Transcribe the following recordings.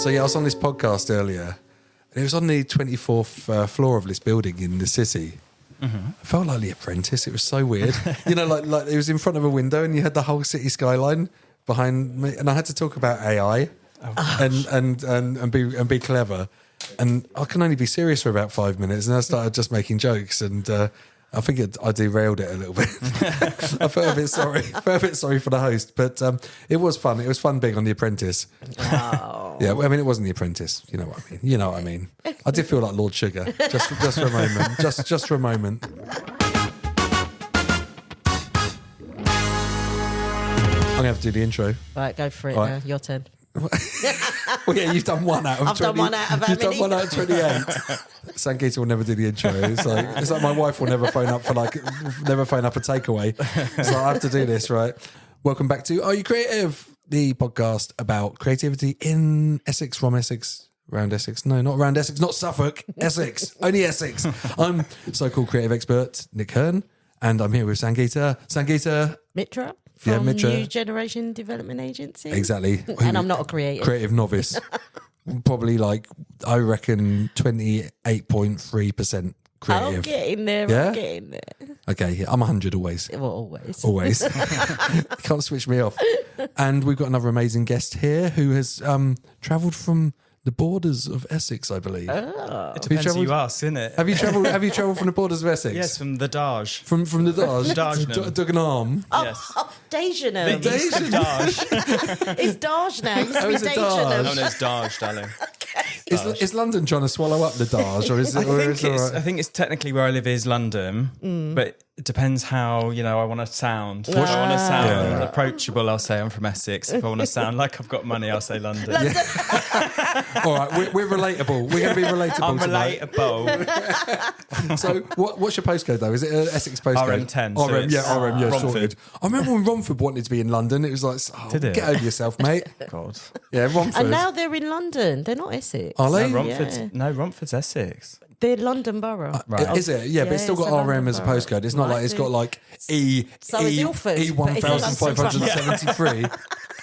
So yeah, I was on this podcast earlier, and it was on the 24th floor of this building in the city. Mm-hmm. I felt like The Apprentice. It was so weird. You know, like it was in front of a window, and you had the whole city skyline behind me, and I had to talk about AI and be clever. And I can only be serious for about 5 minutes, and I started just making jokes, and I think I derailed it a little bit. I felt a bit sorry. For the host, but it was fun. It was fun being on The Apprentice. Wow. Yeah, I mean, it wasn't The Apprentice. You know what I mean. I did feel like Lord Sugar, just for a moment. Just for a moment. I'm gonna have to do the intro. Right, go for it. Right. Now. Your turn. Well, yeah, you've done one out of 20. I've done one out of how You've many? done 1 out of 28. Sangeeta will never do the intro. It's like my wife will never phone up a takeaway. So I have to do this, right? Welcome back to Are You Creative? The podcast about creativity in Essex, from Essex, around Essex. No, not around Essex, not Suffolk, Essex, only Essex. I'm so-called creative expert Nick Hearn, and I'm here with Sangeeta Mitra from Mitra. New Generation Development Agency. Exactly. And I'm not a creative Novice. Probably I reckon 28.3% creative. I'll get in there. Yeah? I'll get in there. Okay, yeah, I'm 100 always. Well, always. Always. Can't switch me off. And we've got another amazing guest here who has travelled from the borders of Essex, I believe. Oh. It depends who you ask, isn't it? Have you travelled from the borders of Essex? Yes, from the Dage. From the Dagenham. Dagenham. Yes. Oh, Dagenham. The east of Dage. It's Dage now. It used to be is it Dagenham. No, it's Dage, darling. Is London trying to swallow up the Dage, or is it? I think it's technically where I live is London, but it depends how I want to sound. If I want to sound approachable, I'll say I'm from Essex. If I want to sound like I've got money, I'll say London. All right, we're relatable. We're going to be relatable. I'm tonight. relatable. So, what's your postcode though? Is it an Essex postcode? RM10. So RM, yeah, Romford. sorted. I remember when Romford wanted to be in London. It was like, Did it? get over yourself, mate. God. Yeah, Romford. And now they're in London. They're not Essex. Are they? Romford's Essex. They're London Borough. Right. Is it? Yeah, but it's still it's got a RM London as a borough. postcode. It's not like it's got like So is Ilford, but it's not E1573.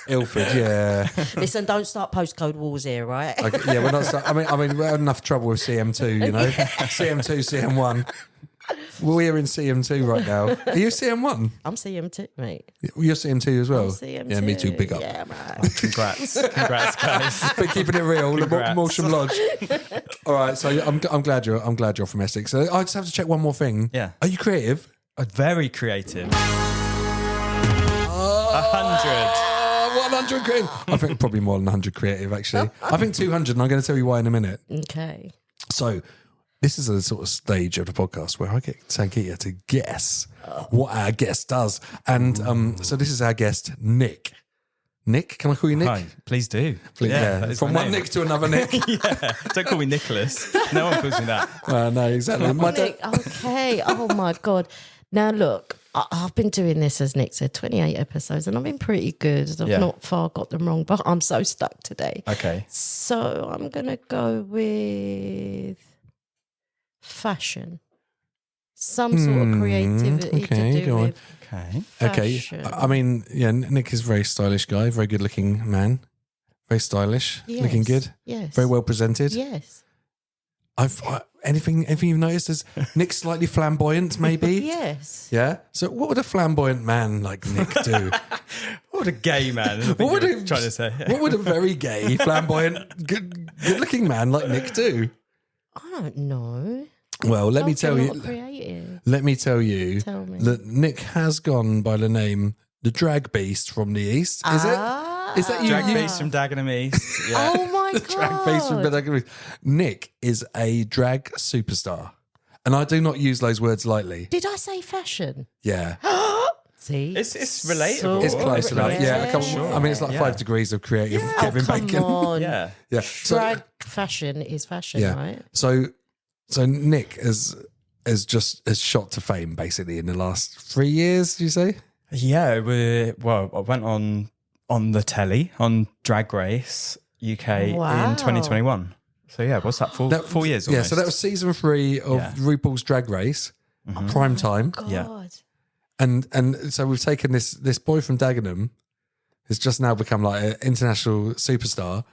Ilford, yeah. Listen, don't start postcode wars here, right? Okay, yeah, we're not. I mean, we're had enough trouble with CM2. You know, CM2, CM1. We're in CM2 right now. Are you CM1? I'm CM2, mate. You're CM2 as well. I'm CM2. Yeah, me too. Big up. Yeah, right. Congrats, guys. But keeping it real, Congrats. Morsham Lodge. All right, so I'm glad you're from Essex. So I just have to check one more thing. Yeah. Are you creative? Very creative. 100. 100 creative. I think probably more than 100 creative, actually. I think 200, and I'm going to tell you why in a minute. Okay. So this is a sort of stage of the podcast where I get Sangeeta to guess what our guest does. And so this is our guest, Nick. Nick? Can I call you Nick? Hi, please do. Please, that is From my one name. Nick to another Nick. Yeah, don't call me Nicholas. No one calls me that. No, exactly. Nick, okay. Oh, my God. Now, look, I've been doing this, as Nick said, 28 episodes, and I've been pretty good. I've not far got them wrong, but I'm so stuck today. Okay. So I'm going to go with fashion. Some sort of creativity okay, to do go on. with Okay. fashion. I mean, yeah, Nick is a very stylish guy, very good looking man. Very stylish, Yes. looking good, Yes. very well presented. Yes. Anything you've noticed is Nick's slightly flamboyant, maybe? Yes. Yeah? So what would a flamboyant man like Nick do? What a gay man. What would trying to say? What would a very gay, flamboyant, good-looking man like Nick do? I don't know. Well, let me Something tell you. not creative. Let me tell you Tell me. that Nick has gone by the name the Drag Beast from the East. Is it? Is that you? Drag Race from Dagenham East. Yeah. Oh my God. Drag Beast from Dagenham East. Nick is a drag superstar, and I do not use those words lightly. Did I say fashion? Yeah, See? It's relatable. it's close enough. Yeah, Yeah. I mean, it's like 5 degrees of creative Kevin come Bacon. on. Yeah. Yeah, Drag fashion is fashion, yeah. right? So Nick has shot to fame basically in the last 3 years. Do you say? Yeah, I went on the telly on Drag Race UK Wow. in 2021. So yeah, what's that? 4 years almost. Yeah, so that was season 3 of RuPaul's Drag Race, prime time. God. Yeah. And so we've taken this boy from Dagenham, who's just now become like an international superstar,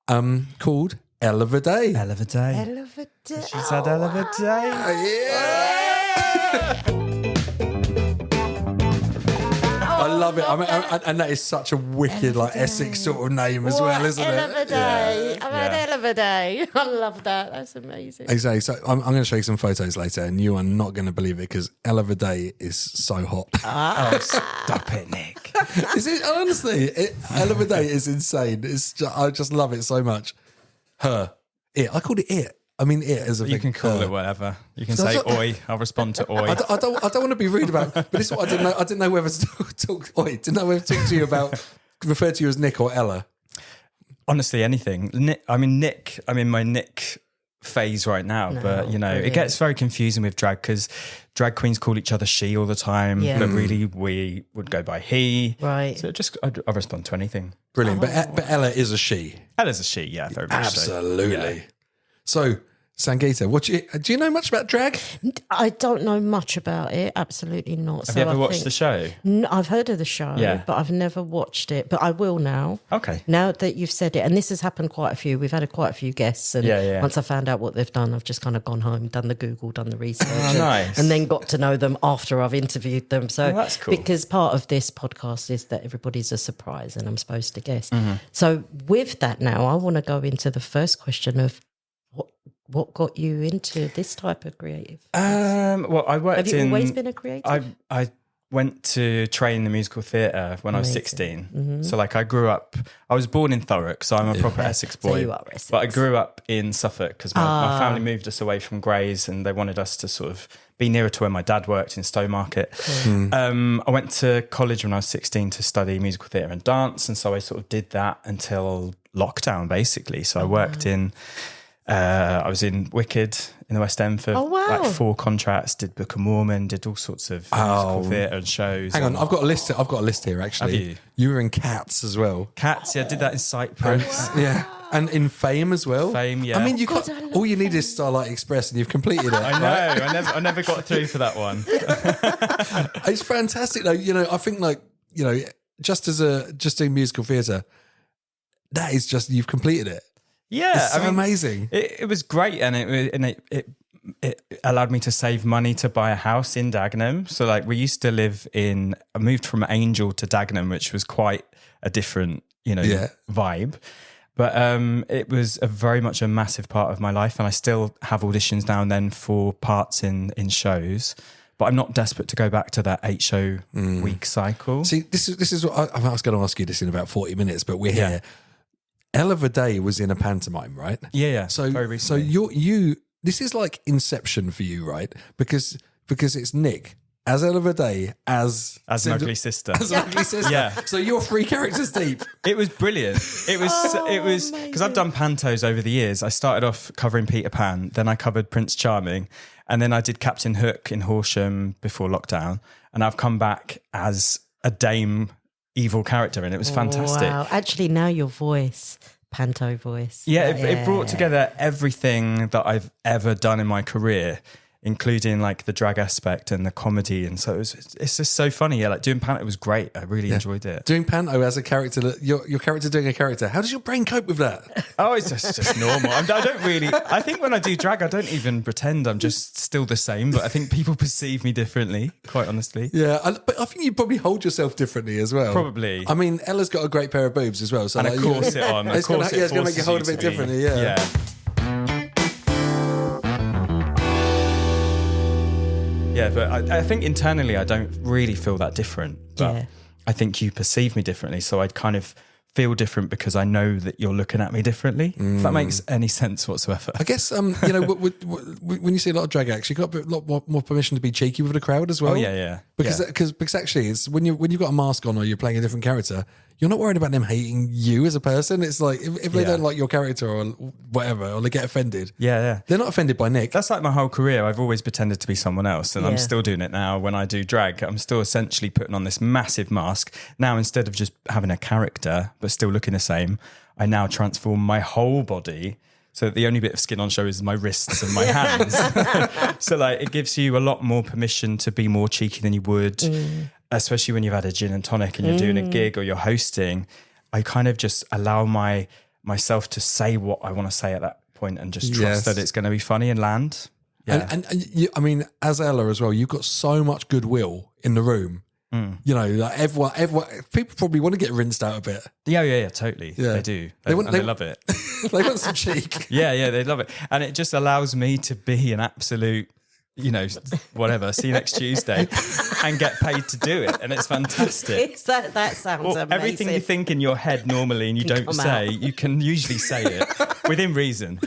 called Ella Vaday. Ella Vaday. Ella Vaday. She said Ella Vaday. I love it. I mean, and that is such a wicked, like Essex sort of name as well, isn't Ella it? Vaday. Ella Vaday. I love that. That's amazing. Exactly. So I'm going to show you some photos later, and you are not going to believe it because Ella Vaday is so hot. Oh, stop it, Nick. Is it honestly? Ella Vaday is insane. I just love it so much. I called it it. I mean, it as a You can call it whatever. You can say oi. I'll respond to oi. I don't want to be rude about it, but this is what I didn't know. I didn't know whether to talk to you about, refer to you as Nick or Ella. Honestly, anything. Nick, I'm in my Nick phase right now, but it gets very confusing with drag because drag queens call each other she all the time, but really we would go by he. Right. So I respond to anything. Brilliant. But Ella is a she. Ella's a she, yeah, very much Absolutely. So. Yeah. So, Sangeeta, do you know much about drag? I don't know much about it. Absolutely not. Have you ever watched the show? I've heard of the show, but I've never watched it. But I will now. Okay. Now that you've said it, and this has happened quite a few. We've had quite a few guests, and once I found out what they've done, I've just kind of gone home, done the Google, done the research, and then got to know them after I've interviewed them. So that's cool. Because part of this podcast is that everybody's a surprise, and I'm supposed to guess. So with that, now I want to go into the first question of what got you into this type of creative? Well, I worked in... Have you always been a creative? I went to train the musical theatre when I was 16. So I grew up... I was born in Thurrock, so I'm a proper Essex boy. So you are Essex. But I grew up in Suffolk because my family moved us away from Grays and they wanted us to sort of be nearer to where my dad worked in Stowmarket. I went to college when I was 16 to study musical theatre and dance, and so I sort of did that until lockdown, basically. So I worked in... I was in Wicked in the West End for 4 contracts, did Book of Mormon, did all sorts of musical theatre and shows. Hang on, I've got a list here actually. Have you? You were in Cats as well. Cats, did that in Cyprus. Yeah. And in Fame as well. Fame, yeah. I mean, all you need is Starlight Express and you've completed it. I know. I never got through for that one. It's fantastic though. I think just doing musical theatre, that is just, you've completed it. Yeah, it's so amazing. It was great, and it allowed me to save money to buy a house in Dagenham. So we used to live I moved from Angel to Dagenham, which was quite a different, vibe. But it was very much a massive part of my life, and I still have auditions now and then for parts in shows. But I'm not desperate to go back to that 8-show week cycle. See, this is what I was going to ask you this in about 40 minutes, but we're here. Ella Vaday was in a pantomime, right? Yeah. So very recently. you this is like Inception for you, right? Because it's Nick as Ella Vaday as an ugly sister. As an ugly sister. Yeah. So you're 3 characters deep. It was brilliant. It was because I've done pantos over the years. I started off covering Peter Pan, then I covered Prince Charming, and then I did Captain Hook in Horsham before lockdown, and I've come back as a dame evil character, and it was fantastic. Wow. Actually, now your voice, panto voice. Yeah, it brought together everything that I've ever done in my career, including the drag aspect and the comedy, and so it's just so funny. Yeah, doing panto was great. I really enjoyed it. Doing panto as a character, your character doing a character. How does your brain cope with that? Oh, it's just normal. I don't really. I think when I do drag, I don't even pretend. I'm just still the same. But I think people perceive me differently. Quite honestly. Yeah, but I think you probably hold yourself differently as well. Probably. I mean, Ella's got a great pair of boobs as well. So and a corset on. It's going to make you hold a bit differently. Yeah. Yeah, but I think internally I don't really feel that different. But I think you perceive me differently. So I'd kind of feel different because I know that you're looking at me differently. If that makes any sense whatsoever. I guess, when you see a lot of drag acts, you've got a lot more permission to be cheeky with the crowd as well. Oh, yeah. Because actually, it's when you've got a mask on or you're playing a different character, you're not worried about them hating you as a person. It's like if they don't like your character or whatever, or they get offended. Yeah. They're not offended by Nick. That's like my whole career. I've always pretended to be someone else, and I'm still doing it now when I do drag. I'm still essentially putting on this massive mask. Now, instead of just having a character, but still looking the same, I now transform my whole body. So the only bit of skin on show is my wrists and my hands. So it gives you a lot more permission to be more cheeky than you would, especially when you've had a gin and tonic and you're doing a gig or you're hosting. I kind of just allow my myself to say what I want to say at that point and just trust that it's going to be funny and land. Yeah. And you, I mean, as Ella as well, you've got so much goodwill in the room. You know, like everyone, people probably want to get rinsed out a bit. Yeah, totally. Yeah. They do. They love it. They want some cheek. Yeah, they love it. And it just allows me to be an absolute, you know, whatever, see you next Tuesday, and get paid to do it. And it's fantastic. That sounds amazing. Everything you think in your head normally and you don't say, you can usually say it within reason.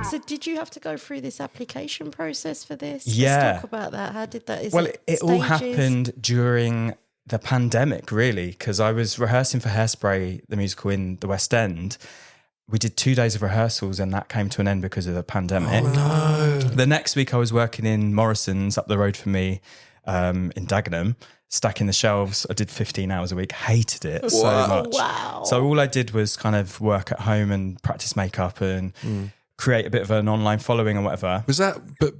So did you have to go through this application process for this? Yeah. Let's talk about that. How did that? It all happened during the pandemic, really, because I was rehearsing for Hairspray, the musical in the West End. We did 2 days of rehearsals and that came to an end because of the pandemic. Oh, no. The next week I was working in Morrisons up the road from me in Dagenham, stacking the shelves. I did 15 hours a week, hated it so much. Wow. So all I did was kind of work at home and practice makeup and create a bit of an online following or whatever. Was that, but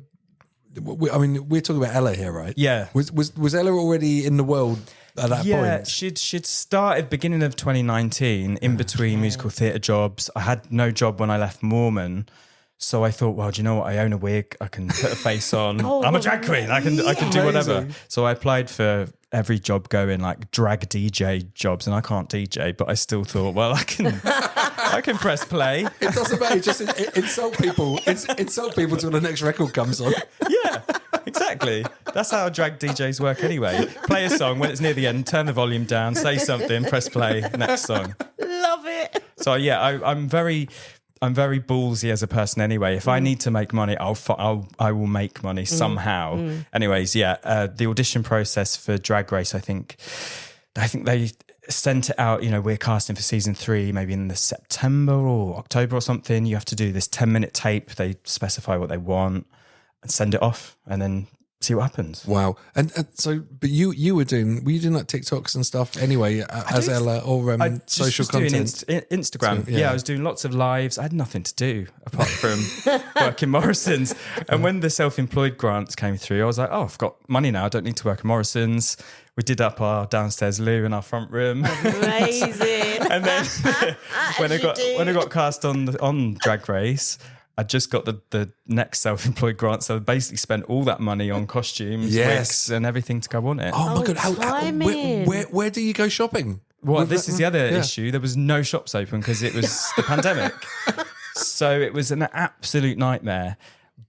I mean, we're talking about Ella here, right? Yeah. Was Ella already in the world at that point? Yeah, she'd started beginning of 2019 in between musical theatre jobs. I had no job when I left Mormon. So I thought, well, do you know what? I own a wig. I can put a face on. I'm a drag queen. I can do whatever. So I applied for every job going, like drag DJ jobs, and I can't DJ, but I still thought, well, I can press play. It doesn't matter. Just insult people. Insult people till the next record comes on. Yeah, exactly. That's how drag DJs work anyway. Play a song when it's near the end, turn the volume down, say something, press play, next song. Love it. So yeah, I'm very ballsy as a person anyway. If I need to make money, I will make money somehow. Anyways, yeah, the audition process for Drag Race, I think they sent it out, you know, we're casting for season 3, maybe in the September or October or something. You have to do this 10-minute tape. They specify what they want and send it off and then see what happens. Wow. And so, but were you doing like TikToks and stuff anyway as Ella or social content? Instagram. So, yeah, I was doing lots of lives. I had nothing to do apart from work in Morrisons. And when the self-employed grants came through, I was like, oh, I've got money now. I don't need to work in Morrisons. We did up our downstairs loo in our front room. Amazing. And then when I got cast on Drag Race, I just got the next self-employed grant, so I basically spent all that money on costumes, wigs, and everything to go on it. Oh my God! Where do you go shopping? Well, this is the other issue. There was no shops open because it was the pandemic, so it was an absolute nightmare.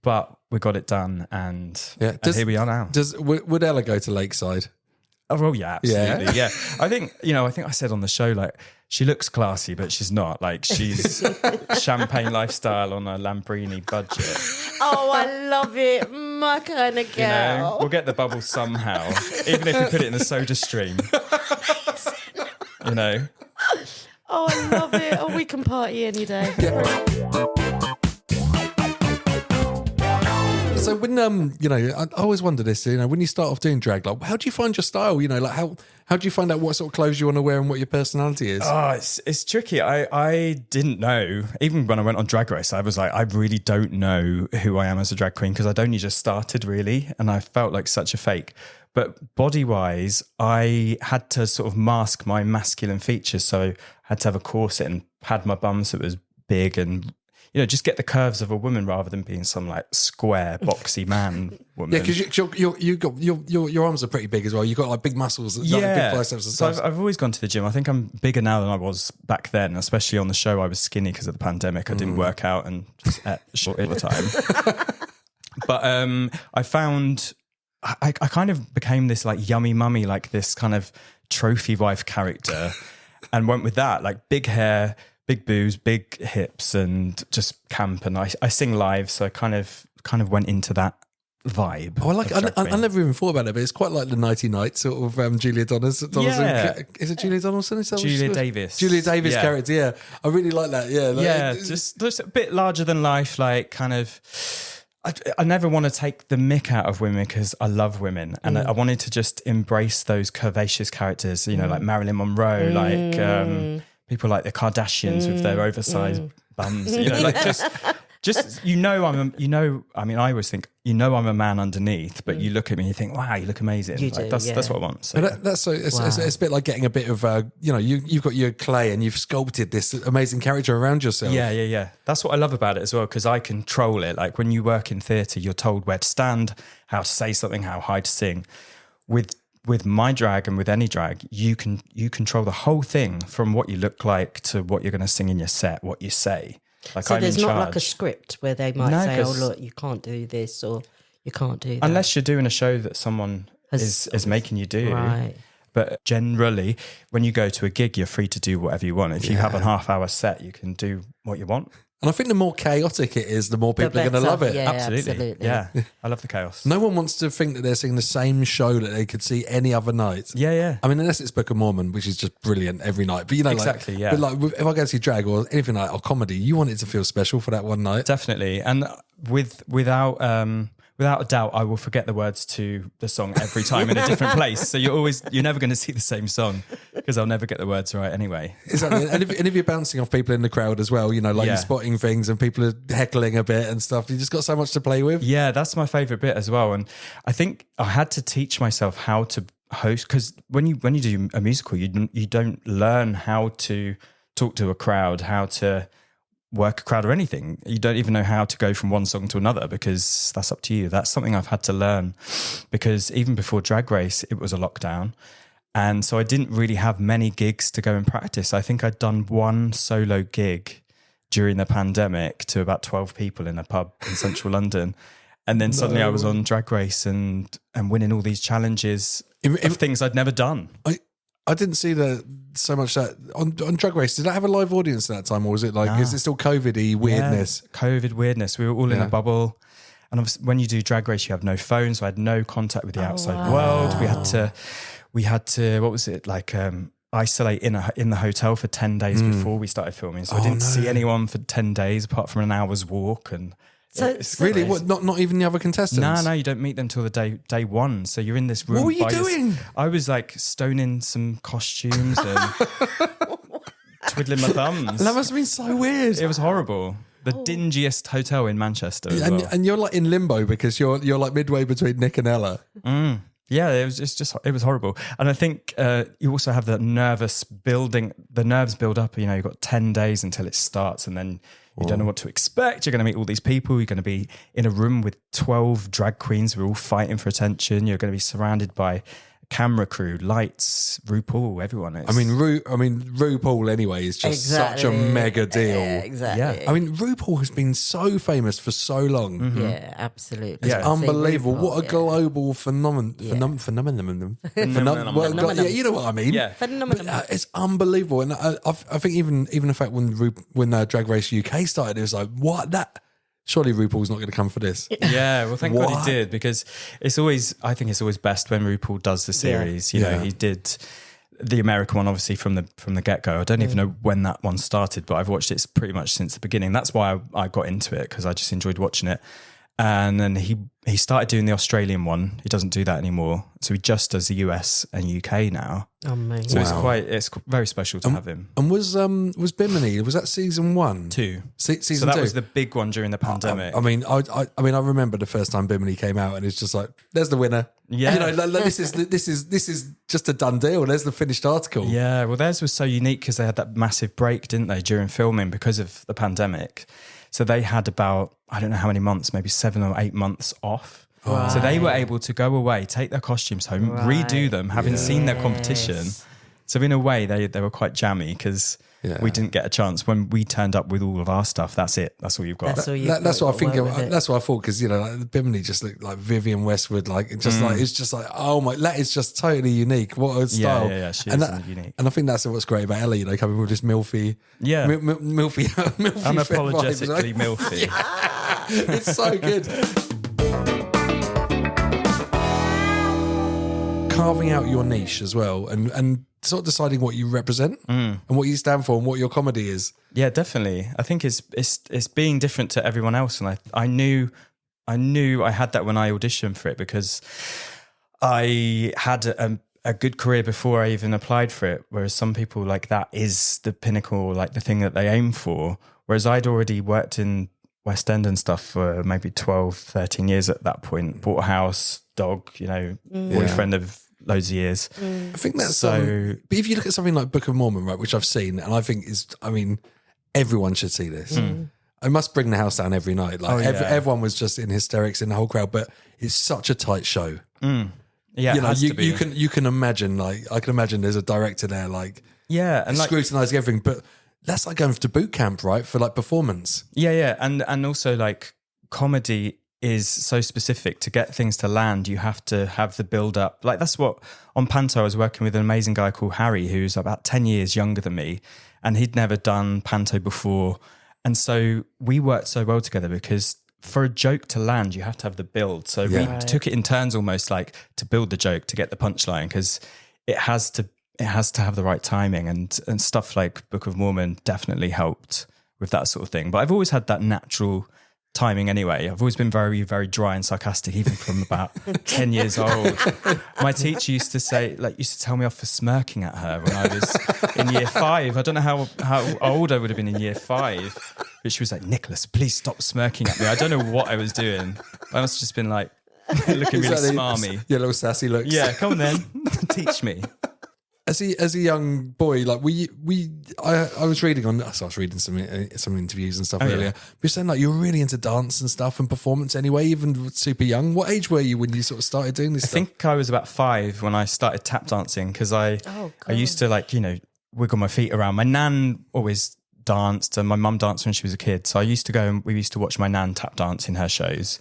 But we got it done, and here we are now. Would Ella go to Lakeside? Oh well, yeah, absolutely, yeah. I think I said on the show, like, she looks classy, but she's not. Like, she's champagne lifestyle on a Lamborghini budget. Oh, I love it. My kind of girl. You know, we'll get the bubble somehow, even if we put it in the soda stream. You know. Oh, I love it. Oh, we can party any day. So when I always wonder this, when you start off doing drag, like, how do you find your style? Like how do you find out what sort of clothes you want to wear and what your personality is? Oh, it's tricky. I didn't know. Even when I went on Drag Race, I was like, I really don't know who I am as a drag queen because I'd only just started really, and I felt like such a fake. But body-wise, I had to sort of mask my masculine features, so I had to have a corset and pad my bum so it was big and, just get the curves of a woman rather than being some like square, boxy man woman. Yeah, because your arms are pretty big as well. You've got like big muscles, like big biceps and stuff. So I've always gone to the gym. I think I'm bigger now than I was back then, especially on the show. I was skinny because of the pandemic. I didn't work out and just ate short all the time. But I found I kind of became this like yummy mummy, like this kind of trophy wife character, and went with that, like big hair, big boobs, big hips, and just camp. And I sing live, so I kind of went into that vibe. Oh, I never even thought about it, but it's quite like the Nighty Night sort of Julia Donaldson. Yeah. Is it Julia Donaldson? Julia Davis. Julia Davis character, yeah. I really like that, yeah. Just a bit larger than life, like kind of... I never want to take the mick out of women because I love women, and I wanted to just embrace those curvaceous characters, like Marilyn Monroe, like... people like the Kardashians with their oversized bums, like just I always think I'm a man underneath, but you look at me and you think, wow, you look amazing. You like, do, that's what I want. So That's so it's a bit like getting a bit of you've got your clay and you've sculpted this amazing character around yourself. Yeah. That's what I love about it as well, because I control it. Like when you work in theatre, you're told where to stand, how to say something, how high to sing. With my drag and with any drag, you control the whole thing, from what you look like to what you're going to sing in your set, what you say. Like, so I'm there's in not charge. like a script where they might say, "Oh, look, you can't do this," or "You can't do that." Unless you're doing a show that someone is making you do. Right. But generally, when you go to a gig, you're free to do whatever you want. If you have a half-hour set, you can do what you want. And I think the more chaotic it is, the more people are going to love it. Yeah, Absolutely. Yeah, I love the chaos. No one wants to think that they're seeing the same show that they could see any other night. Yeah. I mean, unless it's Book of Mormon, which is just brilliant every night. But Exactly, yeah. But like, if I go to see drag or anything like or comedy, you want it to feel special for that one night. Definitely. And without a doubt, I will forget the words to the song every time in a different place. So you're never going to see the same song, because I'll never get the words right anyway. Exactly. and if you're bouncing off people in the crowd as well, you're spotting things and people are heckling a bit and stuff. You just got so much to play with. Yeah, that's my favourite bit as well. And I think I had to teach myself how to host, because when you do a musical, you don't learn how to talk to a crowd, how to work a crowd or anything. You don't even know how to go from one song to another, because that's up to you. That's something I've had to learn, because even before Drag Race, it was a lockdown. And so I didn't really have many gigs to go and practice. I think I'd done one solo gig during the pandemic to about 12 people in a pub in central London. And then suddenly I was on Drag Race and winning all these challenges of things I'd never done. I didn't see so much that on Drag Race. Did I have a live audience at that time, or was it like is it still COVID-y weirdness? Yeah, COVID weirdness. We were all in a bubble, and obviously when you do Drag Race, you have no phone, so I had no contact with the outside world. We had to what was it like? Isolate in the hotel for 10 days before we started filming, so I didn't see anyone for 10 days apart from an hour's walk. And So Really? What? Not even the other contestants? No, you don't meet them till the day one. So you're in this room. What were you doing? I was like stoning some costumes and twiddling my thumbs. That must have been so weird. It was horrible. The dingiest hotel in Manchester as well. And you're like in limbo because you're like midway between Nick and Ella. Yeah, it was horrible. And I think you also have the nerves build up. You've got 10 days until it starts, and then you don't know what to expect. You're going to meet all these people. You're going to be in a room with 12 drag queens who are all fighting for attention. You're going to be surrounded by camera crew, lights, RuPaul, everyone is. I mean, RuPaul anyway is just such a mega deal. Yeah, exactly. Yeah. I mean, RuPaul has been so famous for so long. Mm-hmm. Yeah, absolutely. It's unbelievable. RuPaul, What a global phenomenon. Phenomenon. Phenomenon. Yeah, you know what I mean. Yeah. Phenomenon. But, it's unbelievable. And I think even the fact when Drag Race UK started, it was like, what? Surely RuPaul's not going to come for this. Yeah, well, thank God he did, because I think it's always best when RuPaul does the series. You know, he did the American one, obviously, from the get-go. I don't even know when that one started, but I've watched it pretty much since the beginning. That's why I got into it, because I just enjoyed watching it. And then he started doing the Australian one. He doesn't do that anymore. So he just does the US and UK now. Amazing. So it's very special to have him. And was Bimini, was that season 1? 2. Season so that 2? was the big one during the pandemic. I mean, I remember the first time Bimini came out, and it's just like, there's the winner. Yeah. This is just a done deal. There's the finished article. Yeah, well, theirs was so unique because they had that massive break, didn't they, during filming because of the pandemic. So they had about, I don't know how many months, maybe 7 or 8 months off. Right. So they were able to go away, take their costumes home, redo them, having seen their competition. So in a way, they were quite jammy, because we didn't get a chance. When we turned up with all of our stuff, that's it. That's all you've got. That's what I think. That's what I thought, because like, Bimini just looked like Vivienne Westwood, like it's just like, oh my, that is just totally unique. What a style! Yeah, she is unique. And I think that's what's great about Ella. Coming with this milfy, milfy, unapologetically milfy. It's so good. Carving out your niche as well, and sort of deciding what you represent and what you stand for and what your comedy is. Yeah, definitely. I think it's being different to everyone else, and I knew I had that when I auditioned for it, because I had a good career before I even applied for it. Whereas some people, like, that is the pinnacle, like the thing that they aim for. Whereas I'd already worked in West End and stuff for maybe 12, 13 years at that point. Bought a house, dog, boyfriend of loads of years. I think that's so. But if you look at something like Book of Mormon, right, which I've seen, and I think everyone should see this. I must bring the house down every night. Like everyone was just in hysterics in the whole crowd, but it's such a tight show. Yeah, you can imagine. Like I can imagine there's a director there, like and scrutinizing everything, but. That's like going to boot camp, right? For like performance. Yeah. And also like comedy is so specific. To get things to land, you have to have the build up. Like that's what, on Panto, I was working with an amazing guy called Harry, who's about 10 years younger than me. And he'd never done Panto before. And so we worked so well together because for a joke to land, you have to have the build. So we took it in turns almost, like to build the joke, to get the punchline, because it has to have the right timing, and stuff like Book of Mormon definitely helped with that sort of thing. But I've always had that natural timing anyway. I've always been very, very dry and sarcastic, even from about 10 years old. My teacher used to tell me off for smirking at her when I was in year 5. I don't know how old I would have been in year 5, but she was like, "Nicholas, please stop smirking at me." I don't know what I was doing. I must have just been like looking really smarmy. Yeah, little sassy looks. Yeah, come on then, teach me. As a young boy, like I was reading some interviews and stuff earlier. You're saying like you were really into dance and stuff and performance anyway, even super young. What age were you when you sort of started doing this stuff? I think I was about 5 when I started tap dancing, because I used to wiggle my feet around. My nan always danced and my mum danced when she was a kid. So I used to go and we used to watch my nan tap dance in her shows.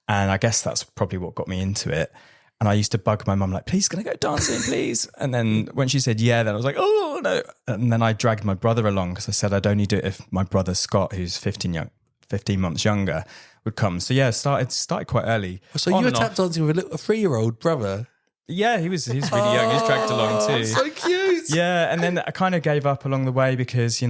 And I guess that's probably what got me into it. And I used to bug my mum, like, "Please, can I go dancing, please?" And then when she said yeah, then I was like, "Oh, no." And then I dragged my brother along, because I said I'd only do it if my brother Scott, who's 15 months younger, would come. So yeah, started quite early. So you were tap dancing with a 3-year-old brother? Yeah, he was really young. He was dragged along too. So cute. Yeah, and then I kind of gave up along the way because,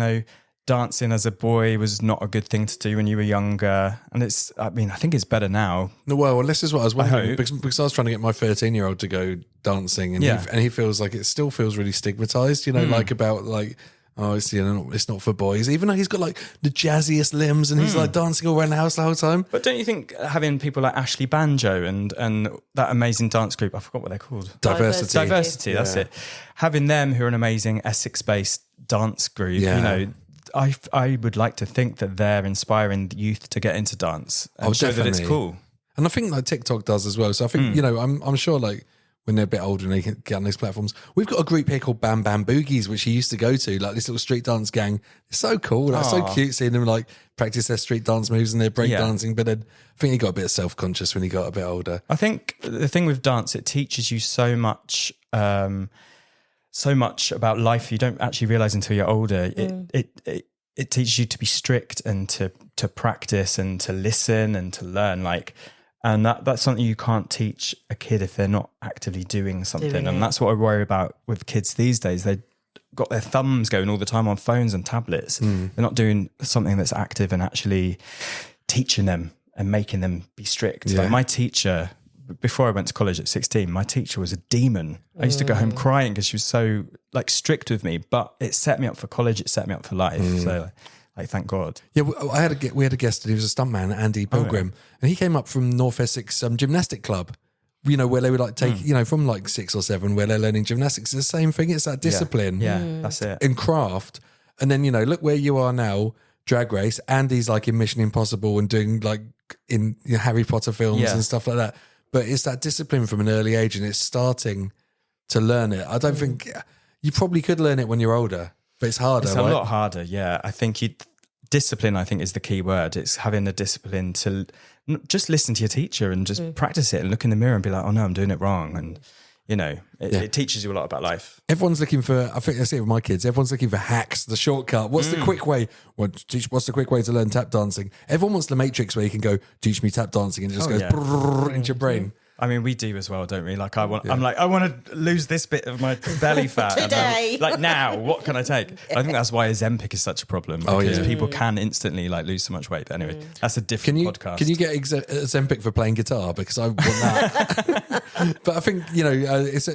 dancing as a boy was not a good thing to do when you were younger. And I think it's better now. No, well, this is what I was wondering, because I was trying to get my 13-year-old to go dancing, and he feels like it still feels really stigmatized, it's not for boys, even though he's got like the jazziest limbs and he's like dancing all around the house the whole time. But don't you think having people like Ashley Banjo and that amazing dance group, I forgot what they're called. Diversity, that's it. Having them, who are an amazing Essex-based dance group, I would like to think that they're inspiring the youth to get into dance and show that it's cool. And I think like TikTok does as well. So I think, I'm sure like when they're a bit older and they can get on those platforms. We've got a group here called Bam Bam Boogies, which he used to go to, like this little street dance gang. It's so cool. Like, so cute seeing them like practice their street dance moves and their break dancing. But then I think he got a bit self-conscious when he got a bit older. I think the thing with dance, it teaches you so much about life you don't actually realize until you're older. It teaches you to be strict and to practice and to listen and to learn, and that's something you can't teach a kid if they're not actively doing something. And that's what I worry about with kids these days. They've got their thumbs going all the time on phones and tablets. They're not doing something that's active and actually teaching them and making them be strict. Like my teacher, before I went to college at 16, my teacher was a demon. I used to go home crying because she was so strict with me, but it set me up for college. It set me up for life. So thank God. Yeah, we had a guest, and he was a stuntman, Andy Pilgrim, and he came up from North Essex Gymnastic Club, where they would take, from 6 or 7, where they're learning gymnastics. It's the same thing. It's that discipline. Yeah, that's it. And craft. And then, look where you are now, Drag Race. Andy's in Mission Impossible and doing in Harry Potter films and stuff like that. But it's that discipline from an early age, and it's starting to learn it. I don't think you probably could learn it when you're older, but it's harder. It's a lot harder, yeah. I think discipline, I think, is the key word. It's having the discipline to just listen to your teacher and just practice it and look in the mirror and be like, "Oh no, I'm doing it wrong." And it teaches you a lot about life. Everyone's looking for, I think I see it with my kids, everyone's looking for hacks, the shortcut. What's the quick way? What's the quick way to learn tap dancing? Everyone wants the Matrix where you can go, "Teach me tap dancing," and it just goes into your brain. I mean, we do as well, don't we? I want to lose this bit of my belly fat today. Now, what can I take? I think that's why Ozempic is such a problem, because people can instantly lose so much weight. But anyway, that's a different podcast. Can you get Ozempic for playing guitar? Because I want that. But I think it's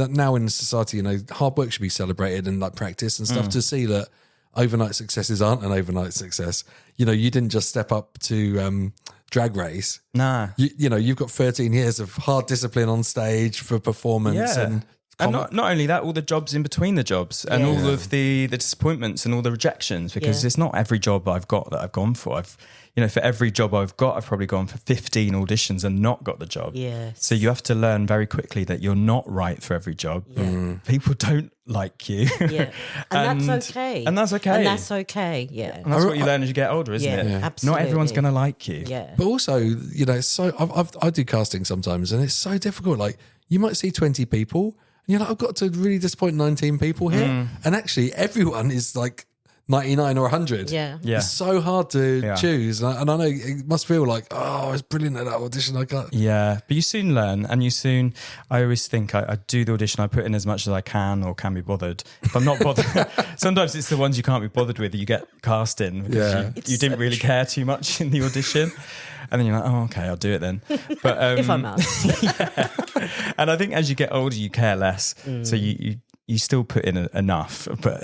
now in society, hard work should be celebrated and practice and stuff. To see that, overnight successes aren't an overnight success. You know, you didn't just step up to Drag Race. Nah. You know, you've got 13 years of hard discipline on stage for performance and not only that, all the jobs in between the jobs and all of the disappointments and all the rejections, because it's not every job I've got that I've gone for. For every job I've got, I've probably gone for 15 auditions and not got the job. Yes. So you have to learn very quickly that you're not right for every job. Yeah. People don't like you. Yeah. And that's okay. And that's okay. And that's okay. Yeah. And that's what you learn as you get older, isn't it? Yeah, absolutely. Not everyone's going to like you. Yeah. But also, you know, it's so I do casting sometimes, and it's so difficult. Like, you might see 20 people, and you're like, I've got to really disappoint 19 people here, and actually, everyone is like 99 or 100. Yeah. It's so hard to choose, and I know it must feel like, oh, it's brilliant at that audition. I got but you soon learn, and I always think I do the audition, I put in as much as I can or can be bothered. If I'm not bothered, sometimes it's the ones you can't be bothered with that you get cast in because you didn't really care too much in the audition. And then you're like, oh, okay, I'll do it then. But If I must. And I think as you get older, you care less. So you still put in enough, but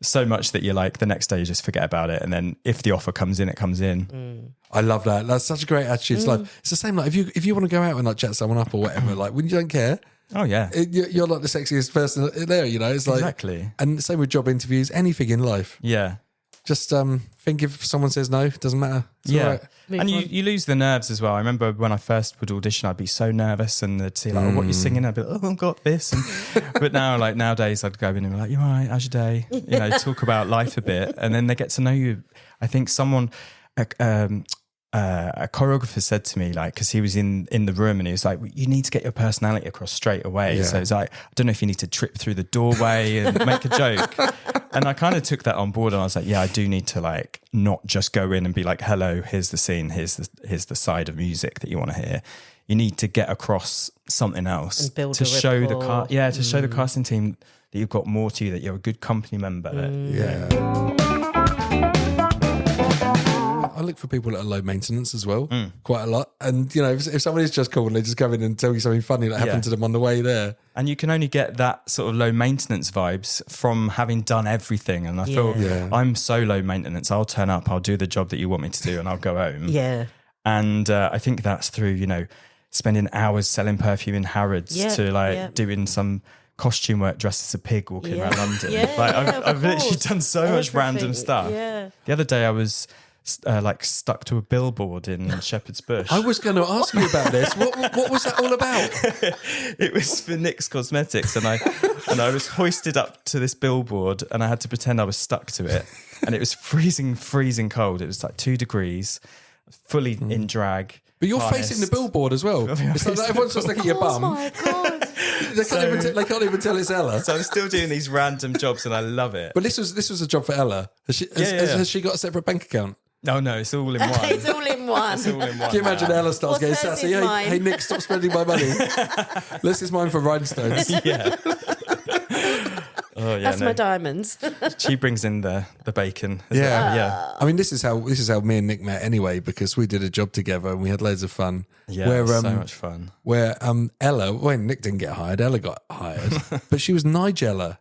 so much that you're like, the next day you just forget about it. And then if the offer comes in, it comes in. I love that. That's such a great attitude to life. It's the same, like, if you want to go out and like chat someone up or whatever, like, when you don't care, oh yeah, you're like the sexiest person there, you know. It's like, exactly. And same with job interviews, anything in life. Yeah. Just think if someone says no, it doesn't matter. It's all right. And you lose the nerves as well. I remember when I first would audition, I'd be so nervous, and they'd say like, oh, what are you singing? I'd be like, oh, I've got this. But now, like nowadays, I'd go in and be like, you all right? How's your day? You know, talk about life a bit, and then they get to know you. I think a choreographer said to me, like, because he was in the room, and he was like, you need to get your personality across straight away. So it's like, I don't know if you need to trip through the doorway and make a joke. And I kind of took that on board, and I was like, yeah, I do need to like not just go in and be like, hello, here's the scene, here's the side of music that you want to hear. You need to get across something else And build to a show rapport. to show the casting team that you've got more to you, that you're a good company member. I look for people that are low maintenance as well, quite a lot. And, you know, if somebody's just cool and they just come in and tell you something funny that happened to them on the way there. And you can only get that sort of low maintenance vibes from having done everything. And I feel I'm so low maintenance. I'll turn up, I'll do the job that you want me to do, and I'll go home. Yeah. And I think that's through, you know, spending hours selling perfume in Harrods to doing some costume work dressed as a pig walking around London. I've literally done so much random stuff. Yeah. The other day I was stuck to a billboard in Shepherd's Bush. I was going to ask you about this. What was that all about? It was for NYX Cosmetics, and I was hoisted up to this billboard, and I had to pretend I was stuck to it, and it was freezing cold. It was like 2 degrees, fully in drag. But you're facing the billboard as well. It's like everyone's just looking at your bum. Oh my God. They can't even tell it's Ella. So I'm still doing these random jobs, and I love it. But this was a job for Ella. Has she got a separate bank account? No, it's all in one. It's all in one. It's all in one. Can you imagine Ella starts getting What's hers sassy? is mine. Hey, Nick, stop spending my money. This is mine for rhinestones. Yeah. Oh yeah, That's my diamonds. She brings in the bacon. Yeah. I mean, this is how me and Nick met anyway, because we did a job together and we had loads of fun. Yeah, so much fun. Where Ella, when Nick didn't get hired, Ella got hired, but she was Nigella.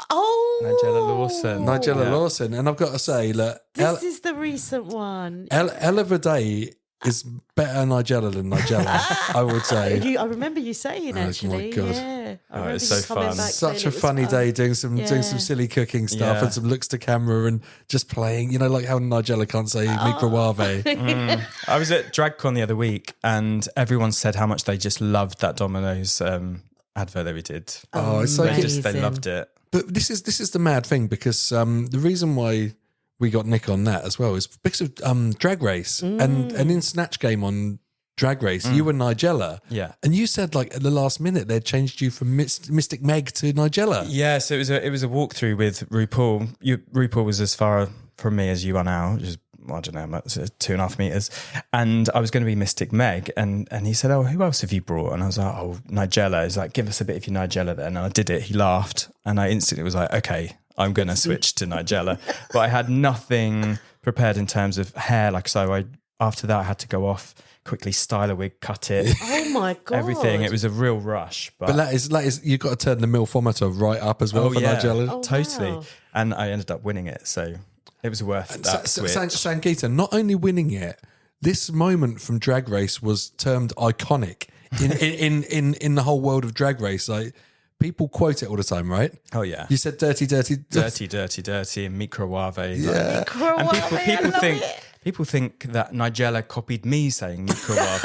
Oh, Nigella Lawson. Nigella Lawson, and I've got to say, look, this is the recent one. Ella Vaday is better Nigella than Nigella, I would say. I remember you saying actually. My God. Yeah, I remember it's so you coming fun. back Such saying a it was funny fun. day doing some silly cooking stuff and some looks to camera and just playing, you know, like how Nigella can't say microwave. I was at DragCon the other week, and everyone said how much they just loved that Domino's advert that we did. Oh, it's so good. They loved it. But this is the mad thing, because the reason why we got Nick on that as well is because of Drag Race and in Snatch Game on Drag Race, you were Nigella. Yeah. And you said like at the last minute they'd changed you from Mystic Meg to Nigella. Yeah, so it was a walkthrough with RuPaul. RuPaul was as far from me as you are now, which is, I don't know, 2.5 meters. And I was going to be Mystic Meg. And he said, oh, who else have you brought? And I was like, oh, Nigella. He's like, give us a bit of your Nigella then. And I did it. He laughed. And I instantly was like, okay, I'm going to switch to Nigella. But I had nothing prepared in terms of hair. Like, so after that, I had to go off quickly style a wig, cut it, Oh my God. everything. It was a real rush. But that is you've got to turn the milfometer right up as well for Nigella. Oh, totally. wow. And I ended up winning it, so it was worth that switch. Sangeeta, not only winning it, this moment from Drag Race was termed iconic in the whole world of Drag Race. Like, people quote it all the time, right? Oh yeah, You said dirty, dirty, and microwave. Yeah. And people think that Nigella copied me saying microwave.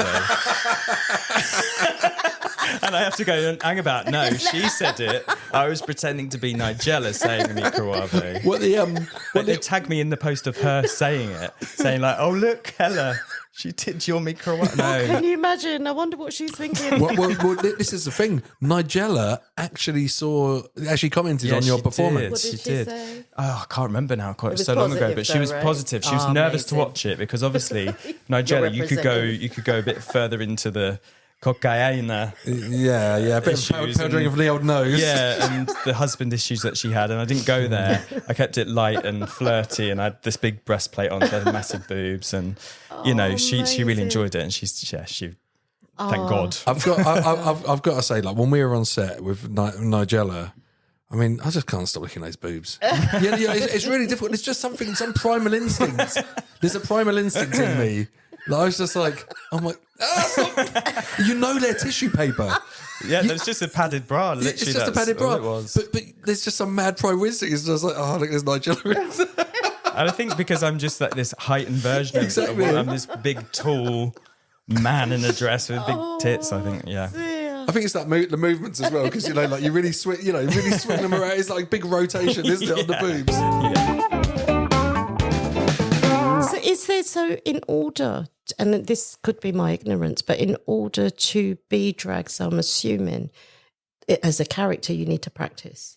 And I have to go, hang about. No, she said it. I was pretending to be Nigella saying microwave. But they tagged me in the post of her saying it, saying like, "Oh look, Ella, she did your microwave." No, Can you imagine? I wonder what she's thinking. well, this is the thing. Nigella actually commented on your she performance. did. What did she say? Oh, I can't remember now. It was was so long ago, positive but she though, was right? positive. She was Oh, nervous to amazing. watch it because obviously Nigella, you could go a bit further into the cocaine. Yeah, a bit of Issues powdering and- of the old nose. Yeah, and the husband issues that she had, and I didn't go there. I kept it light and flirty, and I had this big breastplate on, so I had massive boobs, and she really amazing. enjoyed it, and she thank God. I've got to say, like, when we were on set with Nigella, I mean, I just can't stop looking at those boobs. It's really difficult. It's just some primal instinct. There's a primal instinct in me. Like, I was just like, I'm like, they're tissue paper. Yeah, there's just a padded bra. Literally, It's just a padded bra. all it was. But there's just some mad primal instinct. It's just like, oh, look, there's Nigella. And I think because I'm just like this heightened version Exactly. of I'm this big, tall man in a dress with big tits. I think, yeah. I think it's that the movements as well, because like you really swing them around. It's like a big rotation, isn't it, on the boobs? Yeah. So in order, and this could be my ignorance, but in order to be drag, so I'm assuming as a character you need to practice,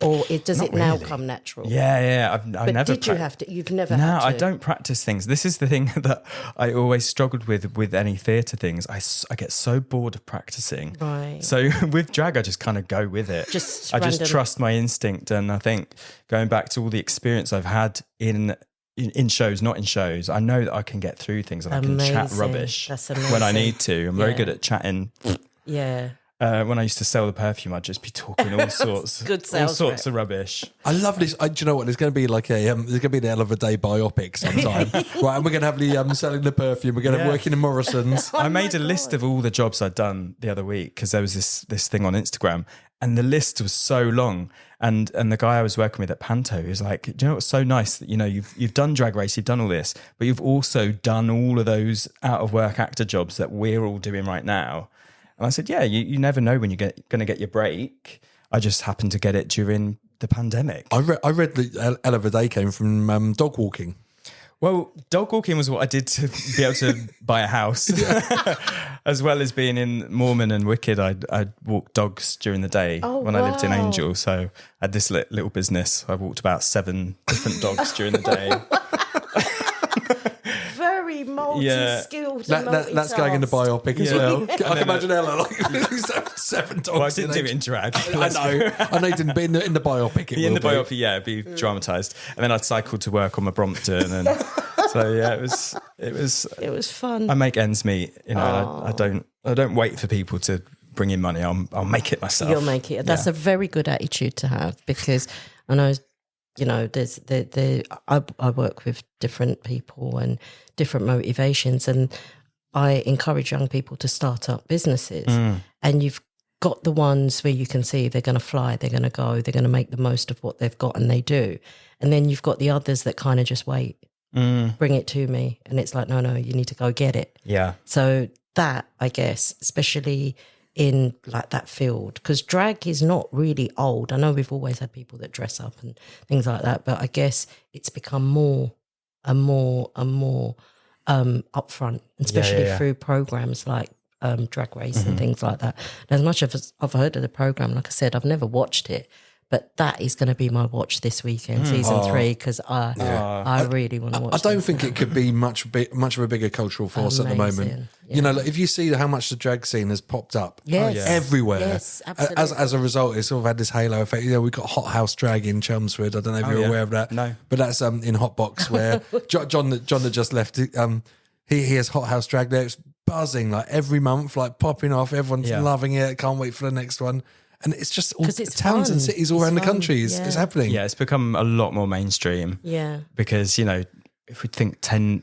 or does it now really. come natural? Yeah. I've But never. did you have to? You've never. No, had to. I don't practice things. This is the thing that I always struggled with any theatre things. I get so bored of practicing. Right. So with drag, I just kind of go with it. Just I just random. trust my instinct, and I think going back to all the experience I've had in shows, not in shows, I know that I can get through things and I can chat Amazing. rubbish That's when I amazing. need to. I'm very Yeah. good at chatting. Yeah. When I used to sell the perfume, I'd just be talking all sorts, Good all sales sorts rep. of rubbish. I love this. Do you know what? There's going to be like there's going to be an Ella Vaday biopic sometime, right? And we're going to have the selling the perfume. We're going to have Yeah. working in Morrisons. I made a list of all the jobs I'd done the other week because there was this thing on Instagram, and the list was so long. And the guy I was working with at Panto was like, "Do you know what's so nice that you've done Drag Race, you've done all this, but you've also done all of those out of work actor jobs that we're all doing right now." And I said, "Yeah, you never know when you're going to get your break. I just happened to get it during the pandemic." I read that Ella Vaday came from dog walking. Well, dog walking was what I did to be able to buy a house, as well as being in Mormon and Wicked. I'd walk dogs during the day when I lived in wow. Angel. So I had this little business. I walked about 7 different dogs during the day. Very multi-skilled. and That's going in the multitask. biopic as Yeah. well. And I then can imagine Ella like 7 dogs. Well, I didn't do it in drag. I know you didn't, but in the biopic it In will the be. biopic, yeah, it'd be dramatised. And then I'd cycle to work on my Brompton, and so yeah, it was. It was fun. I make ends meet, I don't wait for people to bring in money. I'll make it myself. You'll make it. That's a very good attitude to have, because I know, there's I work with different people and different motivations, and I encourage young people to start up businesses. And you've got the ones where you can see they're going to fly, they're going to go, they're going to make the most of what they've got, and they do. And then you've got the others that kind of just wait, bring it to me, and it's like, no, you need to go get it. Yeah. So that, I guess, especially in like that field, because drag is not really old. I know we've always had people that dress up and things like that, but I guess it's become more and more upfront, especially through programs like Drag Race and things like that. And as much as I've heard of the program, like I said, I've never watched it, but that is going to be my watch this weekend, season 3, because I really want to watch. I don't think it could be much of a bigger cultural force at the Amazing. moment. Yeah. Like, if you see how much the drag scene has popped up Yes. everywhere, Yes, absolutely. as a result, it's sort of had this halo effect. We've got Hot House Drag in Chelmsford. I don't know if you're yeah. aware of that. No. But that's in Hotbox, where John that just left. He has Hot House Drag there. It's buzzing like every month, like popping off. Everyone's loving it. Can't wait for the next one. And it's just all it's towns fun. and cities all It's around the fun. country. It's happening. Yeah, it's become a lot more mainstream. Yeah. Because, you know, if we think 10,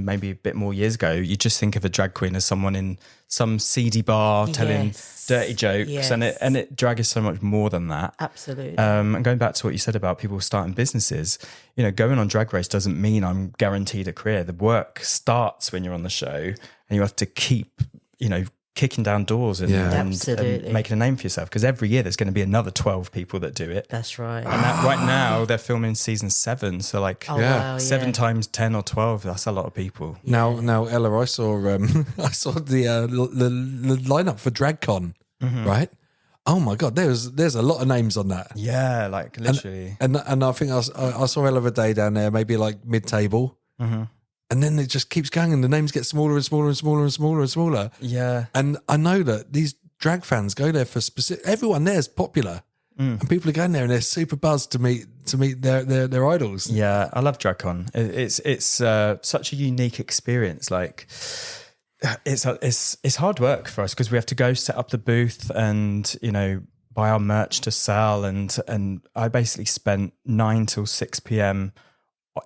maybe a bit more years ago, you just think of a drag queen as someone in some seedy bar telling dirty jokes, and it drag is so much more than that. Absolutely. And going back to what you said about people starting businesses, you know, going on Drag Race doesn't mean I'm guaranteed a career. The work starts when you're on the show, and you have to keep, you know, kicking down doors and making a name for yourself, because every year there's going to be another 12 people that do it. That's right. And right now they're filming season 7, so like 7 times 10 or 12, that's a lot of people. Now Ella, I saw the lineup for DragCon, right? Oh my god, there's a lot of names on that. Yeah, like literally. And I think I saw Ella Vaday down there, maybe like mid-table. And then it just keeps going and the names get smaller and smaller and smaller and smaller and smaller. Yeah. And I know that these drag fans go there for specific, everyone there is popular. And people are going there and they're super buzzed to meet their idols. Yeah, I love DragCon. It's such a unique experience. Like it's hard work for us because we have to go set up the booth and, you know, buy our merch to sell. And I basically spent 9 till 6 p.m.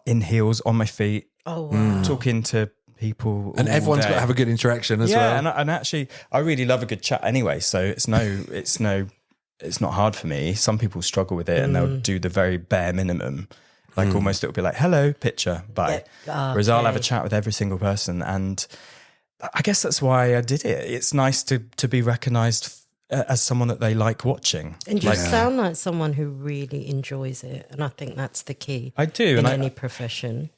in heels on my feet. Oh, wow. Talking to people. And everyone's got to have a good interaction as well. Yeah, and actually, I really love a good chat anyway. So it's not hard for me. Some people struggle with it and they'll do the very bare minimum. Like almost it'll be like, hello, picture, bye. Whereas I'll have a chat with every single person. And I guess that's why I did it. It's nice to be recognised as someone that they like watching. And you sound like someone who really enjoys it. And I think that's the key. I do. In any profession.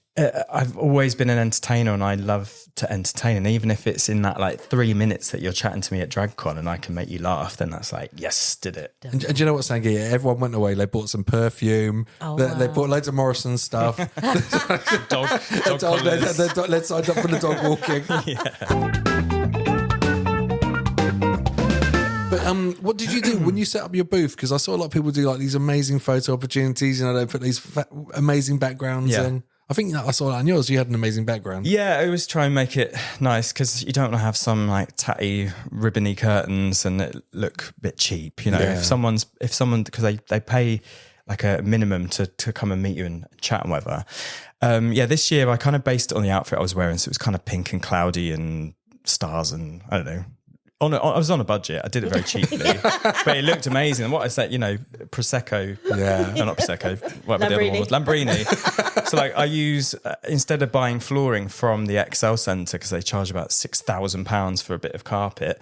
I've always been an entertainer and I love to entertain. And even if it's in that like 3 minutes that you're chatting to me at DragCon and I can make you laugh, then that's like, yes, did it. And do you know what, Sangi? Everyone went away. They bought some perfume. They bought loads of Morrisons stuff. dog Let's sign up for the dog walking. But what did you do when you set up your booth? Because I saw a lot of people do like these amazing photo opportunities. You know, they put these amazing backgrounds in. I think I saw that on yours. You had an amazing background. Yeah, I always try and make it nice because you don't want to have some like tatty, ribbony curtains and it look a bit cheap. You know, if someone, because they pay like a minimum to come and meet you and chat and whatever. This year I kind of based it on the outfit I was wearing, so it was kind of pink and cloudy and stars and I don't know. I was on a budget. I did it very cheaply, but it looked amazing. And what I said, you know, Prosecco, no, not Prosecco, whatever the other one was, Lambrini. So like I use, instead of buying flooring from the XL Centre, because they charge about £6,000 for a bit of carpet,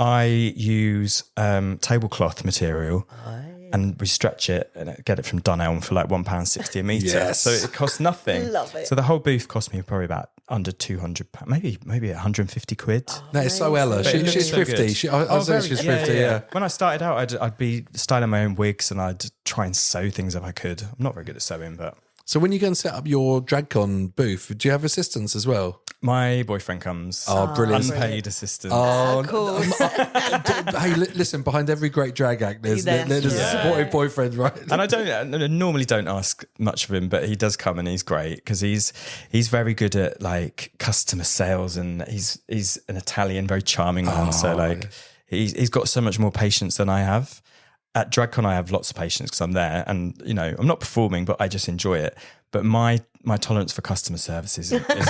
I use tablecloth material and we stretch it and get it from Dunelm for like £1.60 a metre. Yes. So it costs nothing. Love it. So the whole booth cost me probably about under £200, maybe 150 quid. That is so Ella. She's 50. I was saying she's 50, yeah. When I started out, I'd be styling my own wigs and I'd try and sew things if I could. I'm not very good at sewing, but... So when you go and set up your DragCon booth, do you have assistants as well? My boyfriend comes. Oh, brilliant. Unpaid assistant. Oh, of course. Hey, listen, behind every great drag act, there's a supportive boyfriend, right? And I normally don't ask much of him, but he does come and he's great because he's very good at like customer sales and he's an Italian, very charming man. So like he's got so much more patience than I have. At DragCon, I have lots of patience because I'm there and, you know, I'm not performing, but I just enjoy it. But my tolerance for customer service isn't great.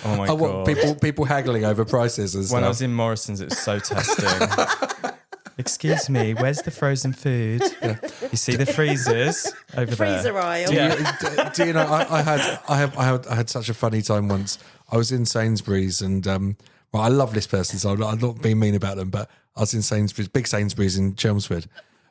Oh my God. People haggling over prices and stuff. When I was in Morrisons, it was so testing. Excuse me, where's the frozen food? You see the freezers over Freezer there. aisle. Do you know, I had such a funny time once. I was in Sainsbury's and, well, I love this person, so I'm not being mean about them, but I was in Sainsbury's, big Sainsbury's in Chelmsford.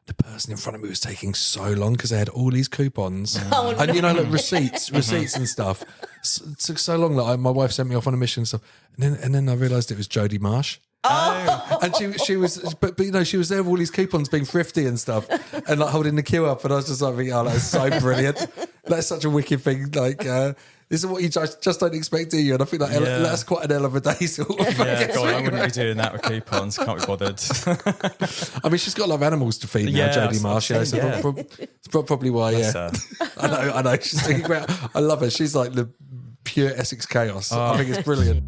The person in front of me was taking so long because they had all these coupons and you know, like receipts and stuff. It took so long that my wife sent me off on a mission and stuff. And then I realised it was Jodie Marsh. Oh. And she was, but you know, she was there with all these coupons being thrifty and stuff and like holding the queue up. And I was just like, oh, that's so brilliant. That's such a wicked thing. Like, this is what you just don't expect, do you? And I think that's quite an Ella Vaday sort of thing. Yeah, God, I wouldn't be doing that with coupons. Can't be bothered. I mean, she's got a lot of animals to feed now, Jodie Marsh. So it's probably why, I know. She's thinking about, I love her. She's like the pure Essex chaos. I think it's brilliant.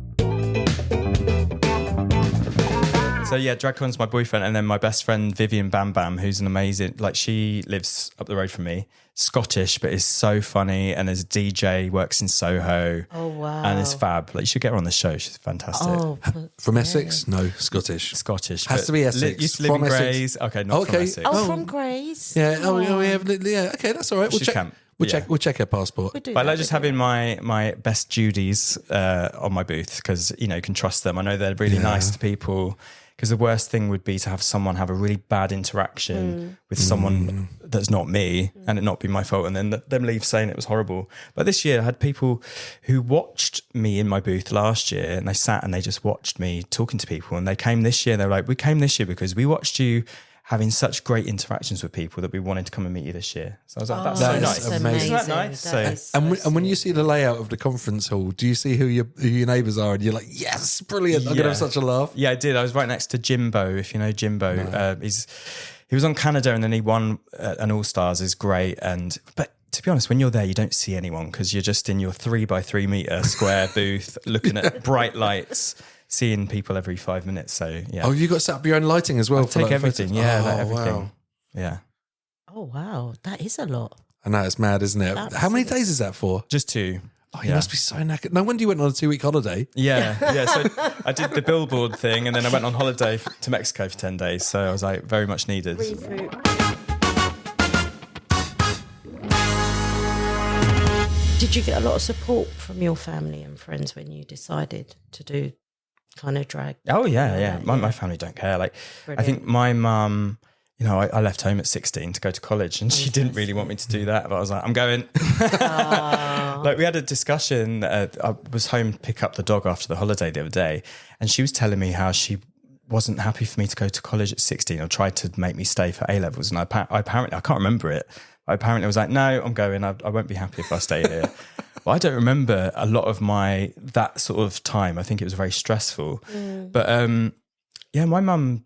So yeah, DragCon's my boyfriend, and then my best friend Vivian Bam Bam, who's an amazing, like she lives up the road from me, Scottish, but is so funny, and is a DJ, works in Soho. Oh wow. And is fab. Like you should get her on the show. She's fantastic. Oh, From Essex? No, Scottish. Scottish. Has but to be Essex. Used to live From in Essex. Grays. Okay, not from Essex. Oh, from Grays. Yeah. Yeah. Okay, that's all right. We'll She's check. camp. We'll Yeah. check. We'll check her passport. We do But I that, like just we do having my best Judies on my booth because, you know, you can trust them. I know they're really nice to people, because the worst thing would be to have someone have a really bad interaction with someone that's not me and it not be my fault, and then them leave saying it was horrible. But this year I had people who watched me in my booth last year, and they sat and they just watched me talking to people, and they came this year. They were like, we came this year because we watched you having such great interactions with people that we wanted to come and meet you this year. So I was like, that's so nice. amazing. Isn't that nice? That is so And when you see the layout of the conference hall, do you see who your neighbours are, and you're like, yes, brilliant! I'm gonna have such a laugh. Yeah, I did. I was right next to Jimbo, if you know Jimbo. He was on Canada, and then he won an All Stars. Is great, but to be honest, when you're there, you don't see anyone because you're just in your 3x3 meter square booth, looking at bright lights, seeing people every 5 minutes. So yeah. Oh, you got set up your own lighting as well. Take like everything. photos? Yeah, Oh, like everything. wow. Yeah. Oh wow, that is a lot. I know, it's mad, isn't it? That's How many days is that for? Just 2. Oh, you must be so knackered. No wonder you went on a 2-week holiday. Yeah. So I did the billboard thing, and then I went on holiday to Mexico for 10 days. So I was like very much needed. Did you get a lot of support from your family and friends when you decided to do kind of drag? Oh yeah. My family don't care. Like, Brilliant. I think my mum, you know, I left home at 16 to go to college, and she didn't really want me to do that, but I was like, I'm going. Like, we had a discussion. I was home to pick up the dog after the holiday the other day, and she was telling me how she wasn't happy for me to go to college at 16, or tried to make me stay for A levels. And I apparently, I can't remember it. I apparently was like, no, I'm going. I won't be happy if I stay here. Well, I don't remember a lot of that sort of time. I think it was very stressful. But yeah, my mum,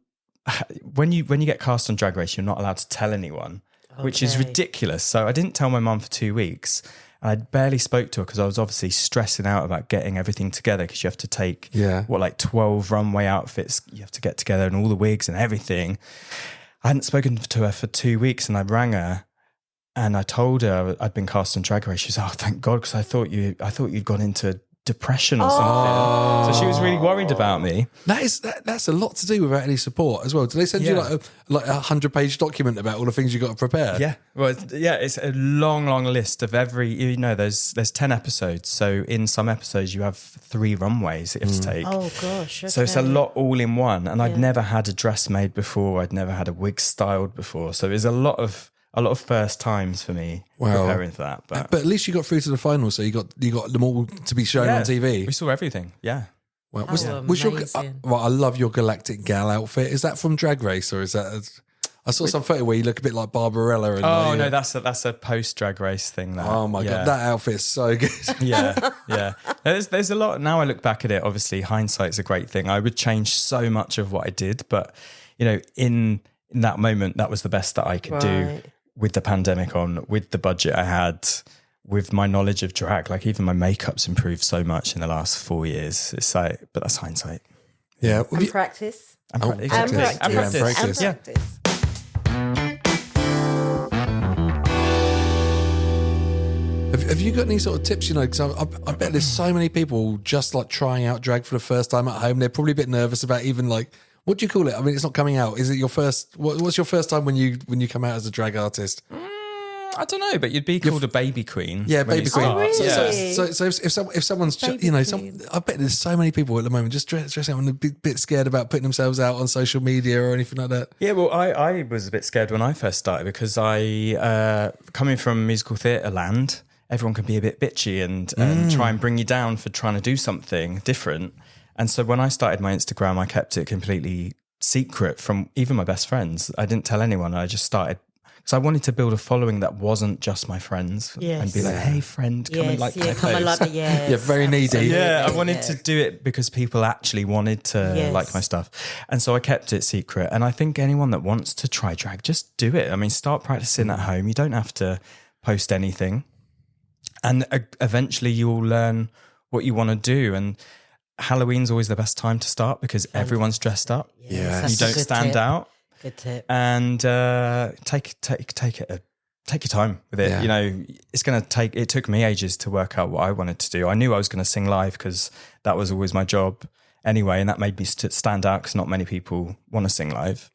when you get cast on Drag Race, you're not allowed to tell anyone, which is ridiculous. So I didn't tell my mum for 2 weeks. And I barely spoke to her because I was obviously stressing out about getting everything together, because you have to take 12 runway outfits you have to get together, and all the wigs and everything. I hadn't spoken to her for 2 weeks, and I rang her. And I told her I'd been cast on Drag Race. She was, oh, thank God, because I thought you'd gone into depression or something. So she was really worried about me. That's a lot to do without any support as well. Do they send you like a 100-page document about all the things you got to prepare? Yeah, well, it's a long list of every. You know, there's 10 episodes. So in some episodes, you have 3 runways that you have to take. Oh gosh. So it's a lot all in one. And I'd never had a dress made before. I'd never had a wig styled before. So there's a lot of first times for me preparing for that. But at least you got through to the final, so you got them all to be shown on TV. We saw everything. Yeah. Well, was your I love your galactic gal outfit. Is that from Drag Race, or is that? I saw some photo where you look a bit like Barbarella. And no, that's a post Drag Race thing. Oh my God, that outfit's so good. yeah. There's a lot. Now I look back at it. Obviously, hindsight's a great thing. I would change so much of what I did, but you know, in that moment, that was the best that I could do. With the pandemic on, with the budget I had, with my knowledge of drag, like even my makeup's improved so much in the last 4 years. It's like, but that's hindsight. Yeah. And practice. And practice. Have you got any sort of tips? You know, because I bet there's so many people just like trying out drag for the first time at home. They're probably a bit nervous about even like, what do you call it? I mean, it's not coming out. Is it your first? What's your first time when you come out as a drag artist? I don't know, but you'd be called a baby queen. Yeah, baby queen. Oh, really? So if someone's, Baby queen. I bet there's so many people at the moment just dressing up and a bit scared about putting themselves out on social media or anything like that. Yeah, well, I was a bit scared when I first started because I, coming from musical theatre land, everyone can be a bit bitchy and try and bring you down for trying to do something different. And so when I started my Instagram, I kept it completely secret from even my best friends. I didn't tell anyone. I just started because I wanted to build a following that wasn't just my friends and be like, hey, friend, come and like my come and like me. Yes, yeah, very needy. Yeah, I wanted to do it because people actually wanted to like my stuff. And so I kept it secret. And I think anyone that wants to try drag, just do it. I mean, start practicing at home. You don't have to post anything. And eventually you'll learn what you want to do. And Halloween's always the best time to start because everyone's dressed up. Yeah. You don't stand out. Good tip. And take your time with it. Yeah. You know, it took me ages to work out what I wanted to do. I knew I was going to sing live because that was always my job anyway. And that made me stand out because not many people want to sing live.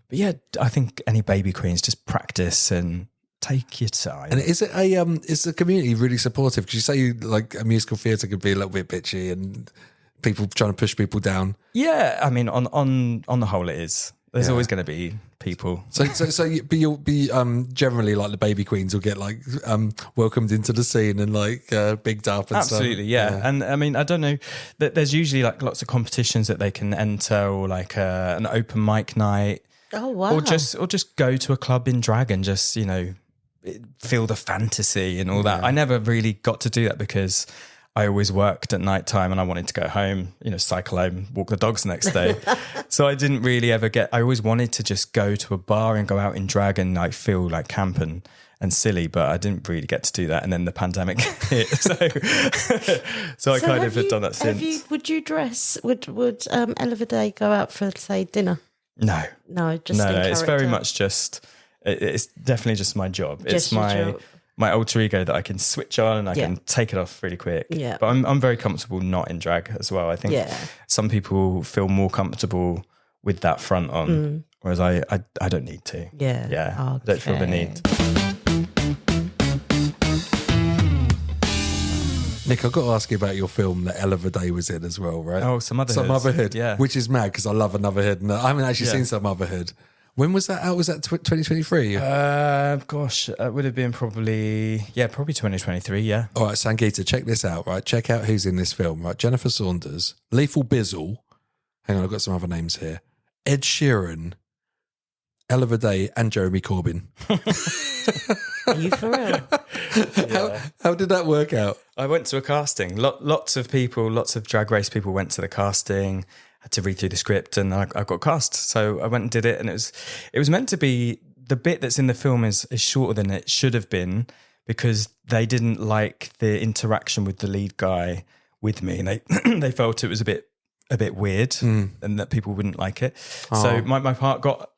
But yeah, I think any baby queens just practice and take your time. And is the community really supportive? Because you say like a musical theatre could be a little bit bitchy and people trying to push people down. Yeah, I mean, on the whole, it is. There's always going to be people. You'll be generally like the baby queens will get like welcomed into the scene and like bigged up. And Absolutely, stuff. yeah. And I mean, I don't know. There's usually like lots of competitions that they can enter, or like an open mic night. Oh wow! Or just go to a club in drag and just, you know, feel the fantasy and all that. I never really got to do that because I always worked at night time and I wanted to go home, you know, cycle home, walk the dogs the next day. So I didn't really ever I always wanted to just go to a bar and go out in drag and like feel like camp and silly, but I didn't really get to do that. And then the pandemic hit. So I kind of had done that since. Would you dress, would Ella Vaday go out for, say, dinner? No, just in it's very character? much just, it's definitely just my job. Just It's your my job. my alter ego that I can switch on and I can take it off really quick. Yeah. But I'm very comfortable not in drag as well. I think some people feel more comfortable with that front on, whereas I don't need to. Yeah. Yeah. I don't feel the need. Nick, I've got to ask you about your film that Ella Vaday was in as well, right? Oh, Sumoverhood. Sumoverhood, Yeah. Which is mad because I love Anotherhood. And I haven't actually seen Sumoverhood. When was that out? Was that 2023? Gosh, it would have been probably 2023, yeah. All right, Sangeeta, check this out, right? Check out who's in this film, right? Jennifer Saunders, Lethal Bizzle. Hang on, I've got some other names here. Ed Sheeran, Ella Vaday, and Jeremy Corbyn. Are you for real? How did that work out? I went to a casting. Lots of Drag Race people went to the casting, had to read through the script, and I got cast. So I went and did it, and it was meant to be, the bit that's in the film is shorter than it should have been because they didn't like the interaction with the lead guy with me, and they felt it was a bit weird and that people wouldn't like it. So my part got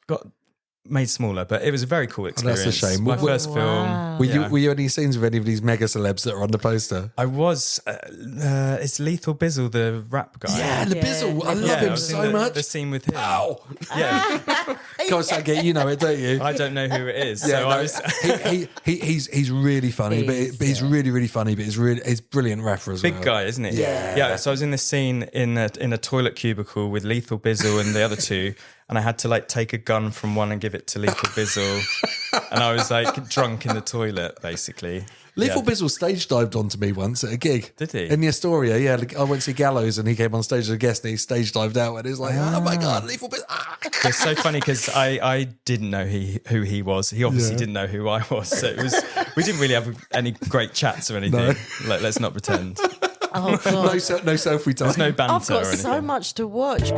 made smaller, but it was a very cool experience. That's a shame. My first film. Were you any scenes with any of these mega celebs that are on the poster? I was. It's Lethal Bizzle, the rap guy. Yeah, the Bizzle. I love him was in so much. The scene with him. Ow! Yeah, Go on, Sangeeta, you know it, don't you? I don't know who it is. Yeah, so no, I was. he's really funny, but he's really, really funny. But he's brilliant rapper as well. Big guy, isn't he? Yeah. So I was in this scene in a toilet cubicle with Lethal Bizzle and the other two, and I had to like take a gun from one and give it to Lethal Bizzle, and I was like drunk in the toilet, basically. Lethal Bizzle stage dived onto me once at a gig. Did he? In the Astoria, yeah. I went to see Gallows and he came on stage as a guest and he stage dived out and it was like, oh my God, Lethal Bizzle. Ah. It's so funny because I didn't know who he was. He obviously didn't know who I was. So we didn't really have any great chats or anything. No. Like, let's not pretend. Oh God. No selfie time. There's no banter I've got or anything. so much to watch.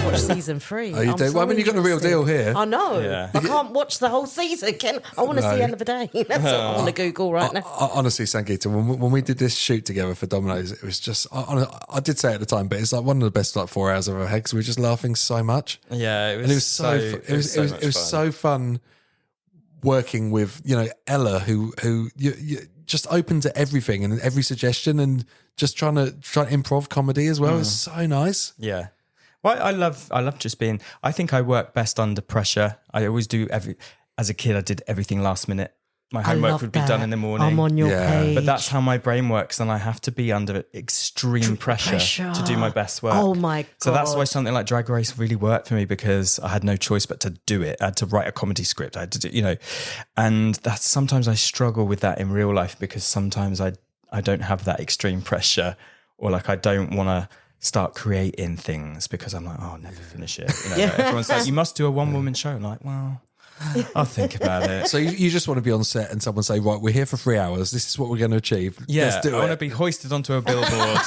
Watch season 3. Oh, you do? Well, I mean, you got the real deal here. I know. Yeah. I can't watch the whole season. I want to see Ella Vaday. That's what I want to Google right now. Honestly, Sangeeta, when we did this shoot together for Domino's, it was just, I did say it at the time, but it's like one of the best like 4 hours I've ever had because we were just laughing so much. Yeah, it was, And it was much so fun working with, you know, Ella, who you just open to everything and every suggestion and just trying to improv comedy as well. It's so nice. Yeah. Well, I love just being. I think I work best under pressure. I always do as a kid, I did everything last minute. My homework would be done in the morning. I'm on your page. But that's how my brain works, and I have to be under extreme pressure to do my best work. Oh my God. So that's why something like Drag Race really worked for me because I had no choice but to do it. I had to write a comedy script. I had to do, you know, and that's sometimes I struggle with that in real life because sometimes I don't have that extreme pressure, or like I don't want to start creating things because I'm like, oh, I'll never finish it. You know, like everyone's like, you must do a one-woman show. I'm like, well, I'll think about it. So you just want to be on set and someone say, right, we're here for 3 hours. This is what we're going to achieve. Yeah, Let's do I want to it. be hoisted onto a billboard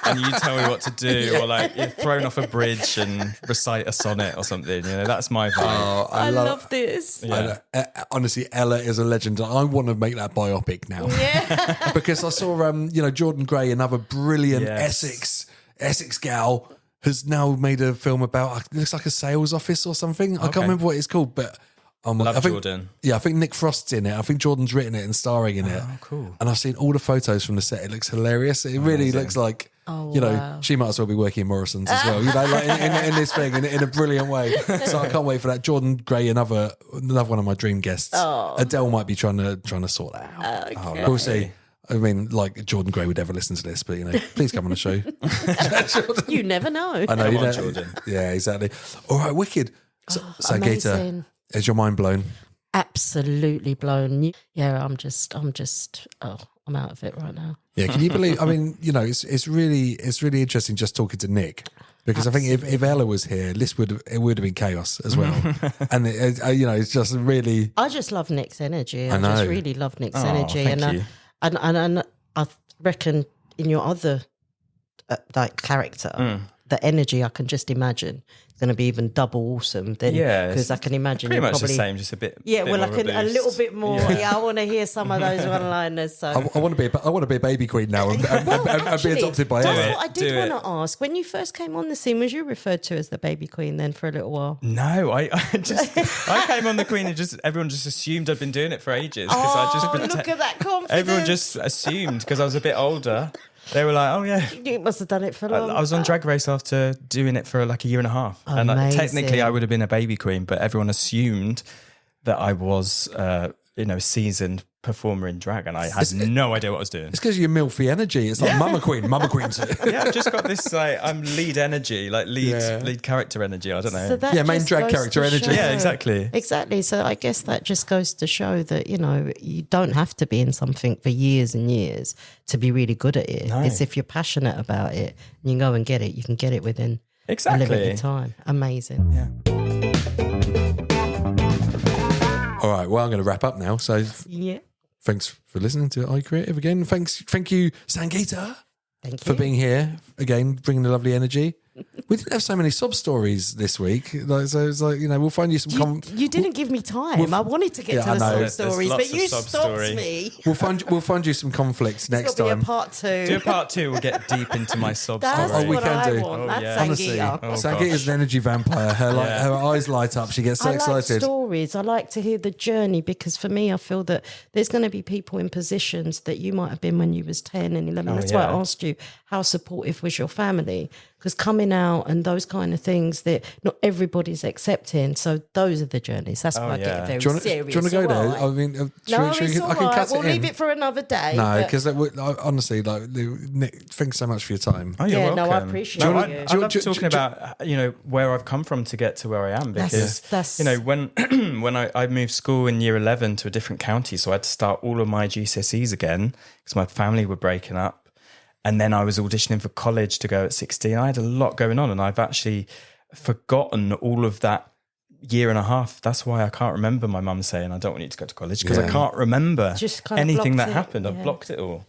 and you tell me what to do, or like you're thrown off a bridge and recite a sonnet or something. You know, that's my vibe. Oh, I love this. Yeah. Honestly, Ella is a legend. I want to make that biopic now. Yeah. Because I saw, Jordan Gray, another brilliant Yes. Essex gal, has now made a film about, it looks like a sales office or something. I can't remember what it's called, but Love I think, Jordan. Yeah, I think Nick Frost's in it. I think Jordan's written it and starring in it. Oh, cool. And I've seen all the photos from the set. It looks hilarious. It really looks like, wow. she might as well be working in Morrisons as well. Like in this thing, in a brilliant way. So I can't wait for that. Jordan Gray, another one of my dream guests. Adele might be trying to sort that out. Okay. We'll see. I mean, like Jordan Gray would ever listen to this, but please come on the show. You never know. I know, Come on, Jordan. Yeah, exactly. All right, wicked. So, Gator, amazing. is your mind blown? Absolutely blown. Yeah, I'm out of it right now. Yeah, can you believe? I mean, it's really interesting just talking to Nick, because I think if Ella was here, it would have been chaos as well. And it's just really. I just love Nick's energy. I I know. just really love Nick's energy, thank you. and I reckon in your other character, the energy I can just imagine is going to be even double awesome. Then, Yeah, because I can imagine Pretty you're much probably the same, just a bit. Yeah, bit well, I more of can a boost. little bit more. Yeah, I want to hear some of those one-liners. So I want to be a baby queen now and be actually, adopted by that's Ella. what I did Do want it. to ask. When you first came on the scene, was you referred to as the baby queen then for a little while? No, I came on the Queen and everyone just assumed I'd been doing it for ages. Look at that confidence. Everyone just assumed because I was a bit older. They were like, "Oh yeah." You must have done it for long. I was on Drag Race after doing it for like a year and a half, and Amazing. technically I would have been a baby queen, but everyone assumed that I was, seasoned performer in drag, and I had no idea what I was doing. It's because you're milfy energy. It's like Mama Queen. Yeah, I've just got this like I'm lead energy, like lead character energy. I don't know. So that main just drag goes character to energy. show- Yeah, exactly. Exactly. So I guess that just goes to show that, you don't have to be in something for years and years to be really good at it. No. It's if you're passionate about it and you go and get it, you can get it within Exactly. a limited time. Amazing. Yeah. All right, well, I'm going to wrap up now. So Yeah. thanks for listening to iCreative again. Thank you, Sangeeta, Thank you. for being here again, bringing the lovely energy. We didn't have so many sob stories this week, so it's like we'll find you some. You didn't give me time. I wanted to get Yeah, to I the know. sob There's stories, lots but of you sob stopped story. me. We'll find you some conflicts next It's got to time. be a part two. Do a part 2. We'll get deep into my sob That's story. we what can I do. want. Oh, That's yeah. Honestly, Sangeeta. Oh, Sangeeta's an energy vampire. Her eyes light up. She gets so I like excited. stories. I like to hear the journey, because for me, I feel that there's going to be people in positions that you might have been when you was 10 and 11. That's why I yeah. asked you, how supportive was your family? Because coming out and those kind of things that not everybody's accepting. So those are the journeys. That's why I yeah. get very Do you serious. want to go All there? right. I mean, No, should it's all I can right. cut We'll it in. leave it for another day. No, but- because honestly, Nick, thanks so much for your time. Oh, you're Yeah, welcome. no, I appreciate No, it. I Do you- love do you- talking do you- about where I've come from to get to where I am, because That's- when when I moved school in year 11 to a different county, so I had to start all of my GCSEs again because my family were breaking up. And then I was auditioning for college to go at 16. I had a lot going on, and I've actually forgotten all of that year and a half. That's why I can't remember my mum saying, I don't want you to go to college, because I can't remember Just kind of anything blocked that it, happened. yeah. I've blocked it all.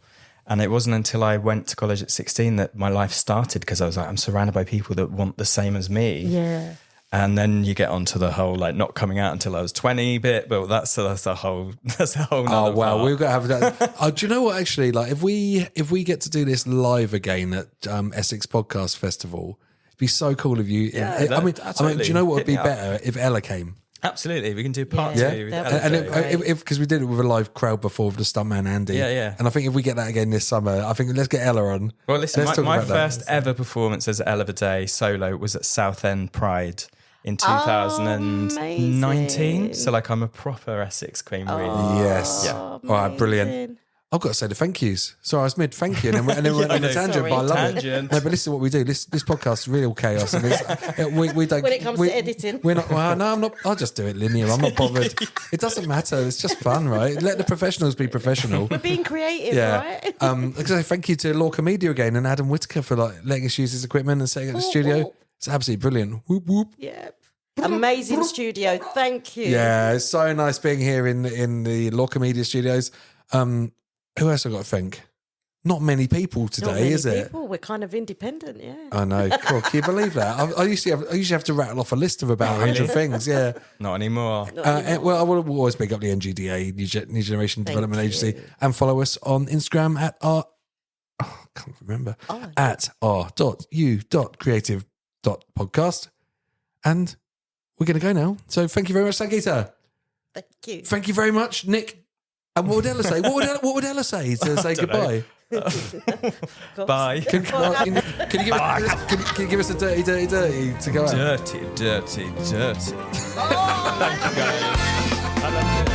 And it wasn't until I went to college at 16 that my life started, because I was like, I'm surrounded by people that want the same as me. Yeah. And then you get onto the whole like not coming out until I was 20 bit, but that's a whole Oh nother wow, part. we've got to have that. Do you know what? Actually, like if we get to do this live again at Essex Podcast Festival, it'd be so cool if you. Yeah, I mean, totally. do you know what would Hit be me up. better if Ella came? Absolutely, we can do part Yeah. 2. Yeah, with that Ella would And be Vaday. great. because we did it with a live crowd before with the stuntman Andy. Yeah, yeah. And I think if we get that again this summer, I think let's get Ella on. Well, listen, Let's talk my about that. first ever performance as Ella Vaday solo was at Southend Pride in 2019. amazing. So like I'm a proper Essex queen, really. Yes. Yeah. All right, brilliant. Amazing. I've got to say the thank yous. Sorry, I was mid thank you, and then we went I on a know. tangent, Sorry. but I love Tangent. it. No, but this is what we do. This podcast is real chaos, and we don't. When it comes to editing. we're not. Well, no, I'm not. I'll just do it linear. I'm not bothered. It doesn't matter. It's just fun, right? Let the professionals be professional. We're being creative, Yeah. right? Like I say, thank you to Lorca Media again and Adam Whitaker for like letting us use his equipment and setting up the studio. whoop. It's absolutely brilliant. Whoop whoop. Yeah. Amazing studio. Thank you. Yeah, it's so nice being here in the Lorca Media Studios. Who else I got to thank? Not many people today, Not many is it? people. We're kind of independent, yeah. I know. Cool. Can you believe that? I usually have to rattle off a list of about 100 things. Yeah. Not anymore. Well, I will always pick up the NGDA, New Generation Development Agency, and follow us on Instagram at our. Oh, I can't remember. At r.u.creative.podcast. And we're going to go now. So thank you very much, Sangeeta. Thank you. Thank you very much, Nick. And what would Ella say? What would Ella say to say goodbye? Bye. Can you give us a dirty to go out? Dirty. Thank you, guys. I loved it.